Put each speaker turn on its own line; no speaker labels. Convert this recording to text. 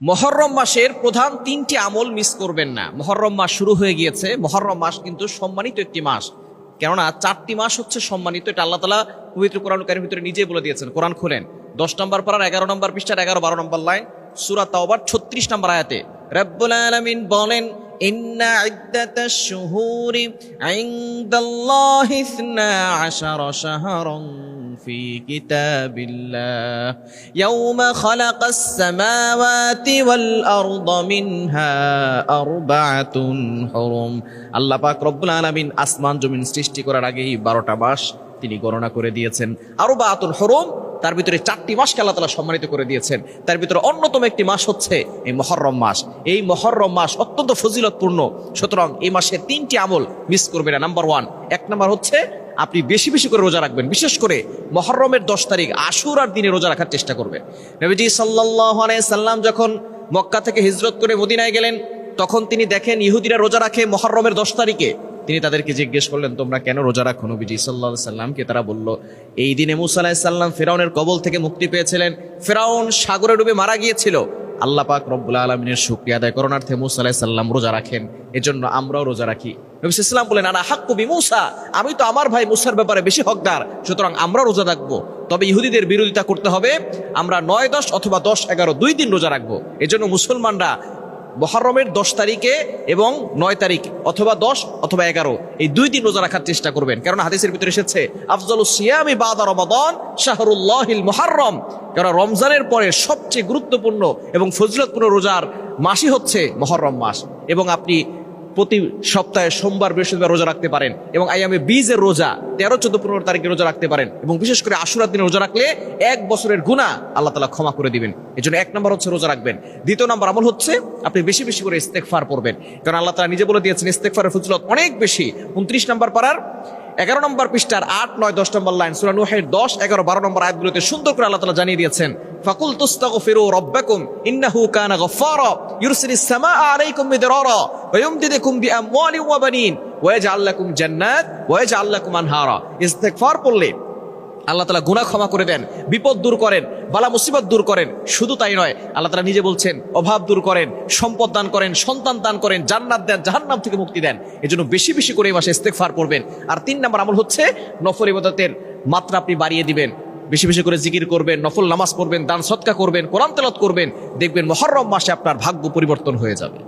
মুহররম মাসের প্রধান তিনটি আমল মিস করবেন না। মুহররম মাস শুরু হয়ে গিয়েছে। মুহররম মাস কিন্তু সম্মানিত একটি মাস, কেননা 4টি মাস হচ্ছে সম্মানিত। এটা আল্লাহ তাআলা পবিত্র কোরআন কারীমের ভিতরে নিজেই বলে দিয়েছেন। কোরআন খুলেন 10 নম্বর পারার 11 নম্বর পৃষ্ঠার 11-12 নম্বর লাইন, সূরা তাওবার 36 নম্বর আয়াতে রব্বুল আলামিন বলেন, ইন্না ইদ্দাতাশ শুহুরি ইনদাল্লাহি 12 শাহরান في كتاب الله يوم خلق السماوات والأرض منها أربعة حرم। আল্লাহ পাক রব্বুল আলামিন আসমান জমিন সৃষ্টি করার আগেই 12টা মাস তিনি গণনা করে দিয়েছেন। আরবাতুন হুরুম, তার ভিতরে 4টি মাসকে আল্লাহ তাআলা সম্মানিত করে দিয়েছেন। তার ভিতরে অন্যতম একটি মাস হচ্ছে এই মুহররম মাস। এই মুহররম মাস অত্যন্ত ফজিলতপূর্ণ, সুতরাং এই মাসে 3টি আমল মিস করবেন না। নাম্বার 1, 1 নম্বর হচ্ছে আপনি বেশি বেশি করে রোজা রাখবেন। বিশেষ করে মুহররমের 10 তারিখ আশুরার দিনে রোজা রাখার চেষ্টা করবেন। নবীজি সাল্লাল্লাহু আলাইহি সাল্লাম যখন মক্কা থেকে হিজরত করে মদিনায় গেলেন, তখন তিনি দেখেন ইহুদিরা রোজা রাখে মুহররমের 10 তারিখে। তিনি তাদেরকে জিজ্ঞেস করলেন, তোমরা কেন রোজা রাখো নবীজি সাল্লাল্লাহু আলাইহি সাল্লামকে? তারা বলল, এই দিনে মুসা আলাইহিস সালাম ফিরআউনের কবল থেকে মুক্তি পেয়েছিলেন। ফিরআউন সাগরে ডুবে মারা গিয়েছিল। আল্লাহ পাক রব্বুল আলামিনের শুকরিয়া আদায় করণার্থে মুসা আলাইহিস সালাম রোজা রাখেন, এজন্য আমরাও রোজা রাখি। নবী সাল্লাল্লাহু আলাইহি ওয়াসাল্লাম বলেন, আনা হাক্কু বিমূসা, আমি তো আমার ভাই মুসার ব্যাপারে বেশি হকদার, সুতরাং আমরা রোজা রাখবো। তবে ইহুদিদের বিরোধিতা করতে হবে, আমরা 9, 10 অথবা 10, 11 2 দিন রোজা রাখবো। এজন্য মুসলমানরা মুহররমের 10 তারিখে এবং 9 তারিখ অথবা 10 অথবা 11 এই 2 দিন রোজা রাখার চেষ্টা করবেন। কারণ হাদিসের ভিতরে এসেছে, আফজালুস সিয়ামি বাদা রমাদান শাহরুল্লাহিল মুহররম, কারণ রমজানের পরে সবচেয়ে গুরুত্বপূর্ণ এবং ফজিলতপূর্ণ রোজার মাসই হচ্ছে মুহররম মাস। এবং আপনি প্রতি সপ্তাহে সোমবার বৃহস্পতিবার রোজা রাখতে পারেন, এবং আইয়ামে বীজের রোজা 13, 14, 15 তারিখে রোজা রাখতে পারেন, এবং বিশেষ করে আশুরার দিনে রোজা রাখলে 1 বছরের গুনাহ আল্লাহ তাআলা ক্ষমা করে দিবেন। এজন্য 1 নম্বর হচ্ছে রোজা রাখবেন। 2 নম্বর আমল হচ্ছে আপনি বেশি বেশি করে ইস্তেগফার পড়বেন, কারণ আল্লাহ তাআলা নিজে বলে দিয়েছেন ইস্তেগফারের ফজিলত অনেক বেশি। 29 নম্বর পারার 11 নম্বর পৃষ্ঠার 8, 9, 10 নম্বর লাইন সূরা নূহের 10, 11, 12 নম্বর আয়াতগুলোতে সুন্দর করে আল্লাহ তাআলা জানিয়ে দিয়েছেন, ফাকুল তুস্তাগফিরু রাব্বাকুম ইন্নাহু কানা গফফারা ইউরসিলিস সামাআ আলাইকুম মিদরারা ওয়া ইউমদিদুকুম বিআমওয়ালিন ওয়া বানিন ওয়া ইয়াজআল লাকুম জান্নাত ওয়া ইয়াজআল লাকুম আনহারা। ইস্তেগফার পড়লে আল্লাহ তাআলা গুনাহ ক্ষমা করে দেন, বিপদ দূর করেন, বালা মুসিবত দূর করেন। শুধু তাই নয়, আল্লাহ তাআলা নিজে বলছেন অভাব দূর করেন, সম্পদ দান করেন, সন্তান দান করেন, জান্নাত দেন, জাহান্নাম থেকে মুক্তি দেন। এজন্য বেশি বেশি করে এই মাসে ইস্তেগফার পড়বেন। আর 3 নম্বর আমল হচ্ছে নফল ইবাদতের মাত্রা আপনি বাড়িয়ে দিবেন। বেশি বেশি করে জিকির করবেন, নফল নামাজ পড়বেন, দান সদকা করবেন, কোরআন তেলাওয়াত করবেন। দেখবেন মুহররম মাসে আপনার ভাগ্য পরিবর্তন হয়ে যাবে।